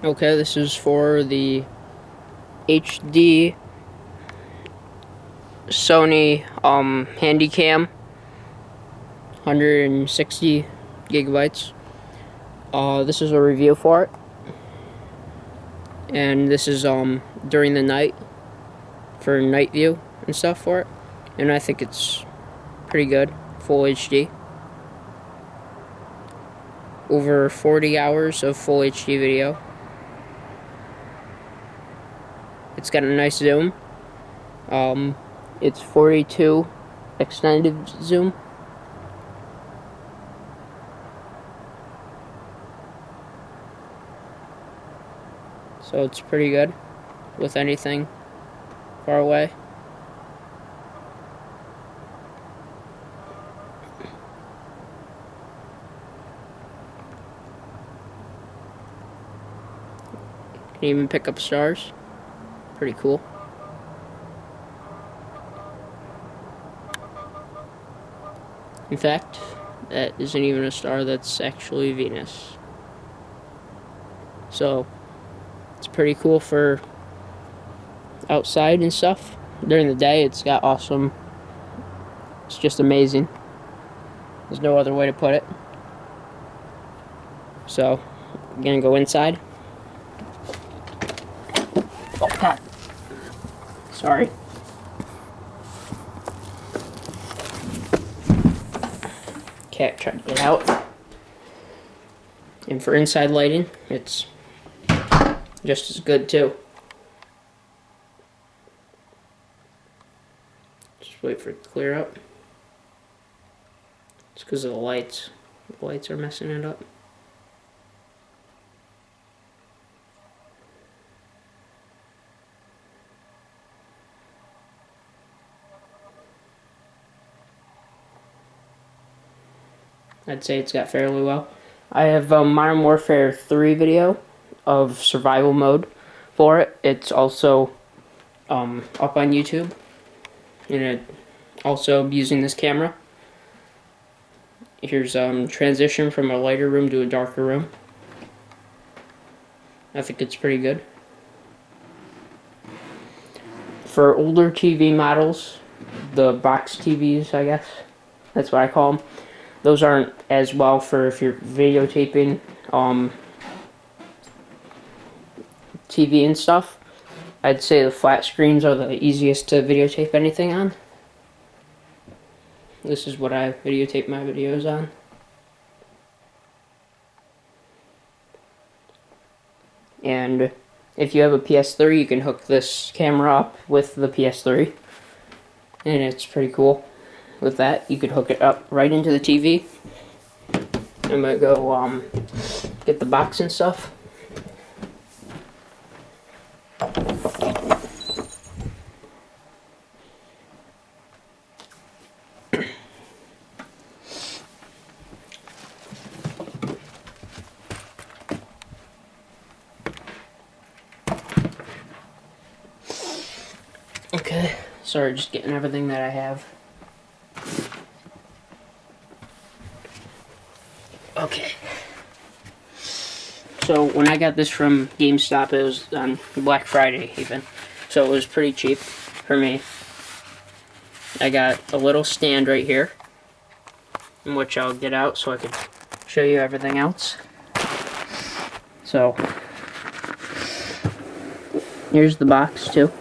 Okay, this is for the HD Sony Handycam 160 gigabytes. This is a review for it, and this is during the night for night view and stuff for it, and I think it's pretty good. Full HD, over 40 hours of full HD video. It's got a nice zoom. It's 42 extended zoom. So it's pretty good with anything far away. Can even pick up stars. Pretty cool. In fact, that isn't even a star, that's actually Venus. So it's pretty cool for outside and stuff. During the day, it's got awesome. It's just amazing. There's no other way to put it. So I'm gonna go inside. Oh God. Sorry. Cat tried to get out. And for inside lighting, it's just as good too. Just wait for it to clear up. It's because of the lights. The lights are messing it up. I'd say it's got fairly well. I have Modern Warfare 3 video of survival mode for it. It's also up on YouTube, and it also using this camera. Here's transition from a lighter room to a darker room. I think it's pretty good. For older TV models, the box TVs, I guess that's what I call them. Those aren't as well for if you're videotaping TV and stuff. I'd say the flat screens are the easiest to videotape anything on. This is what I videotape my videos on. And if you have a PS3, you can hook this camera up with the PS3. And it's pretty cool. With that, you could hook it up right into the TV. I'm gonna go get the box and stuff. Okay, sorry, just getting everything that I have. Okay. So when I got this from GameStop, it was on Black Friday even. So it was pretty cheap for me. I got a little stand right here, in which I'll get out so I can show you everything else. So here's the box too.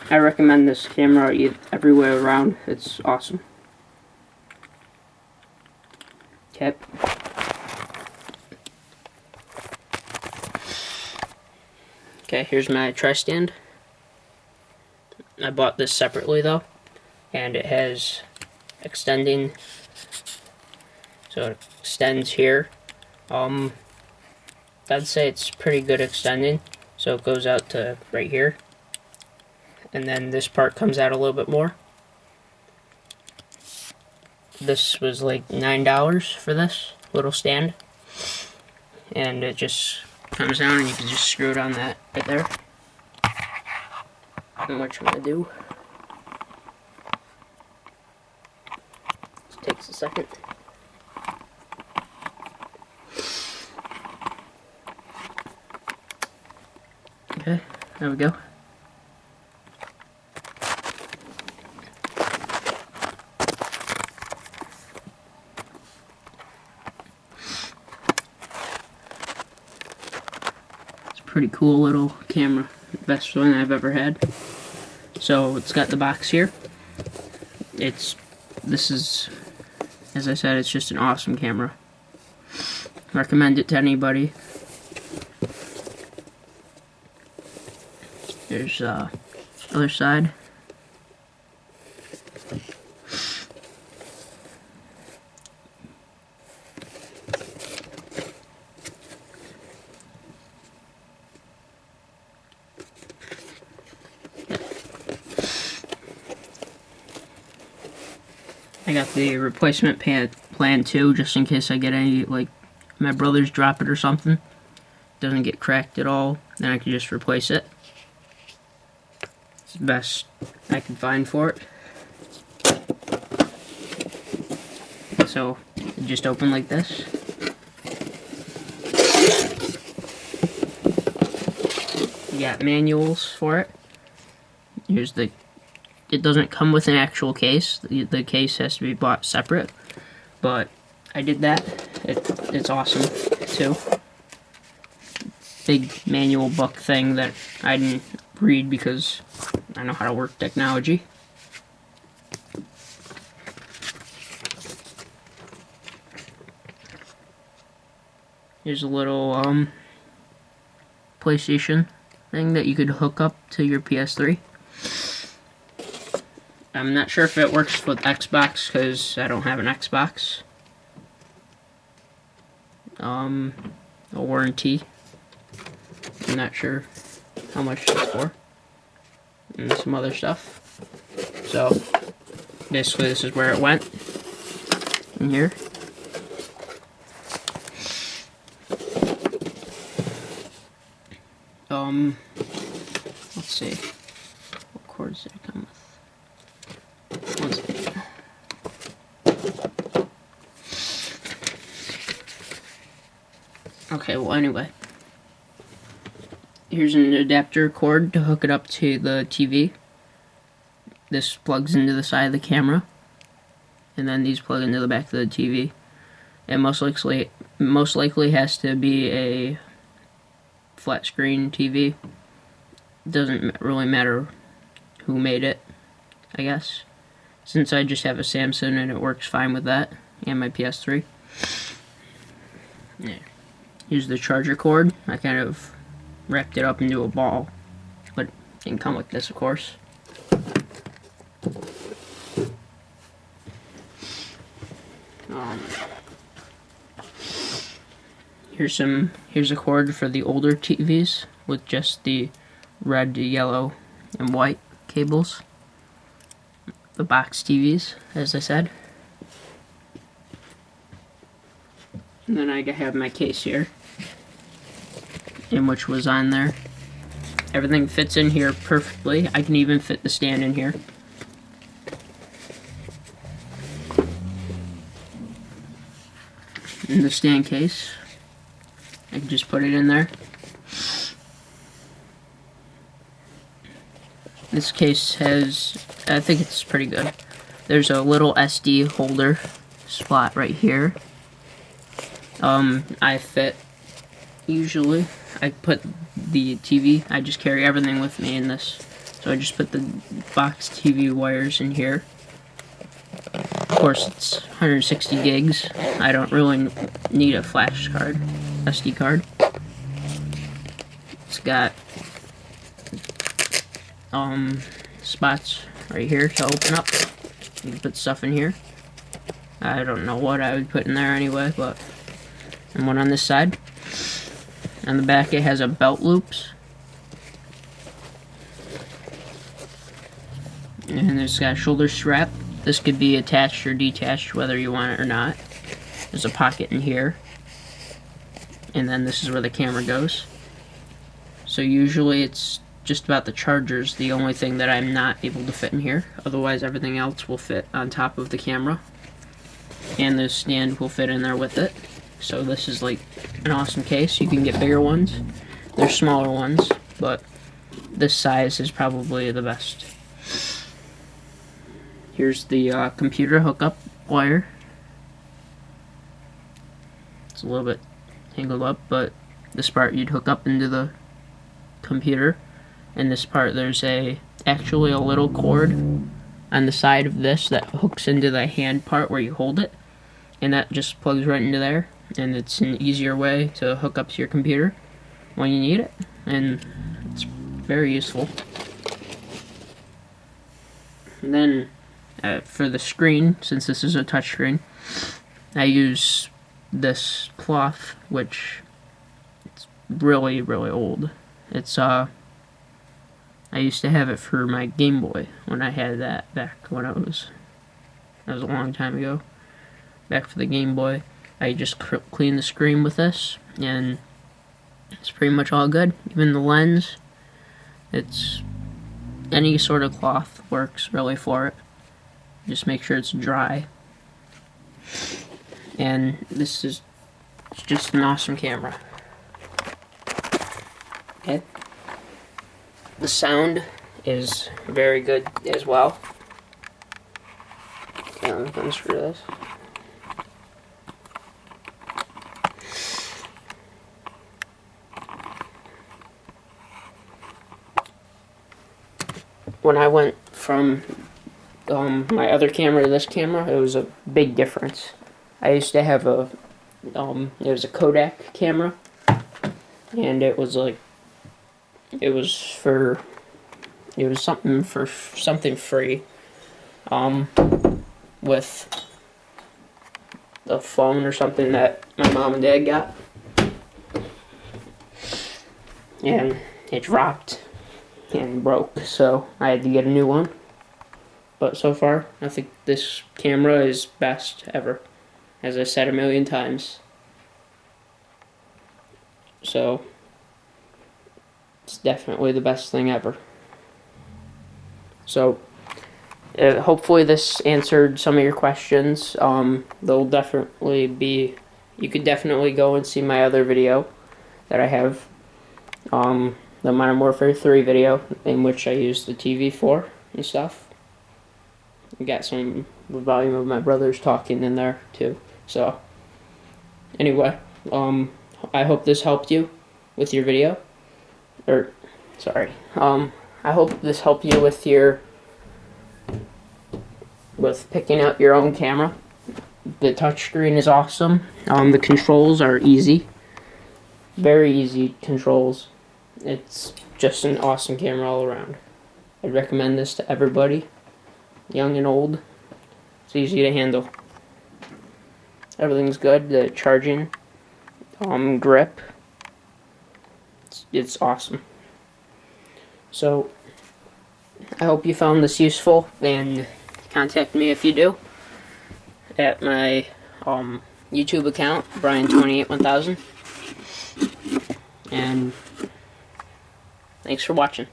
I recommend this camera everywhere around. It's awesome. Okay. Okay, here's my tri-stand. I bought this separately though, and it has extending, so it extends here. I'd say it's pretty good extending, so it goes out to right here. And then this part comes out a little bit more. This was like $9 for this little stand. And it just comes down and you can just screw it on that right there. And what I'm going to do. takes a second. Okay, there we go. Pretty cool little camera, best one I've ever had. So it's got the box here. This is, as I said, it's just an awesome camera. Recommend it to anybody. There's other side. I got the replacement plan too, just in case I get any, like, my brothers drop it or something. Doesn't get cracked at all, then I can just replace it. It's the best I can find for it. So, it just open like this. You got manuals for it. Here's the... It doesn't come with an actual case. The case has to be bought separate. But I did that. It's awesome, too. Big manual book thing that I didn't read because I know how to work technology. Here's a little PlayStation thing that you could hook up to your PS3. I'm not sure if it works with Xbox because I don't have an Xbox. A warranty. I'm not sure how much it's for. And some other stuff. So, basically this is where it went. In here. Let's see. What cords did it come with? Okay, well anyway. Here's an adapter cord to hook it up to the TV. This plugs into the side of the camera. And then these plug into the back of the TV. And most likely has to be a flat screen TV. Doesn't really matter who made it, I guess. Since I just have a Samsung and it works fine with that. And my PS3. Yeah. Here's the charger cord. I kind of wrapped it up into a ball. But it didn't come like this, of course. Here's a cord for the older TVs with just the red, yellow, and white cables. The box TVs, as I said. And then I have my case here, in which was on there. Everything fits in here perfectly. I can even fit the stand in here. In the stand case, I can just put it in there. This case has, I think it's pretty good. There's a little SD holder spot right here. I fit, usually, I put the TV, I just carry everything with me in this. So I just put the box TV wires in here. Of course, it's 160 gigs. I don't really need a flash card, SD card. It's got spots right here to open up. You can put stuff in here. I don't know what I would put in there anyway, but... And one on this side. On the back it has a belt loops. And it's got a shoulder strap. This could be attached or detached, whether you want it or not. There's a pocket in here. And then this is where the camera goes. So usually it's just about the chargers, the only thing that I'm not able to fit in here. Otherwise everything else will fit on top of the camera. and the stand will fit in there with it. So this is like an awesome case. You can get bigger ones. There's smaller ones, but this size is probably the best. Here's the computer hookup wire. It's a little bit tangled up, but this part you'd hook up into the computer, and this part there's actually a little cord on the side of this that hooks into the hand part where you hold it, and that just plugs right into there, and it's an easier way to hook up to your computer when you need it, and it's very useful. And then for the screen, since this is a touch screen, I use this cloth, which it's really old. It's I used to have it for my Game Boy when I had that back when that was a long time ago. Back for the Game Boy, I just clean the screen with this, and it's pretty much all good. Even the lens, it's any sort of cloth works really for it. Just make sure it's dry. And this is just an awesome camera. Okay. The sound is very good as well. Okay, let me unscrew this. When I went from my other camera to this camera, it was a big difference. I used to have it was a Kodak camera, and it was something free, with the phone or something that my mom and dad got, and it dropped and broke, so I had to get a new one. But so far, I think this camera is best ever, as I said a million times. So it's definitely the best thing ever. So hopefully this answered some of your questions. There'll definitely be, you could definitely go and see my other video that I have, the Modern Warfare 3 video, in which I used the TV for and stuff. I got some volume of my brothers talking in there too. So anyway, I hope this helped you with your video. I hope this helped you with picking out your own camera. The touchscreen is awesome. The controls are easy. Very easy controls. It's just an awesome camera all around. I'd recommend this to everybody, young and old. It's easy to handle. Everything's good. The charging, grip, it's awesome. So I hope you found this useful, and contact me if you do at my YouTube account, Brian281000, and thanks for watching.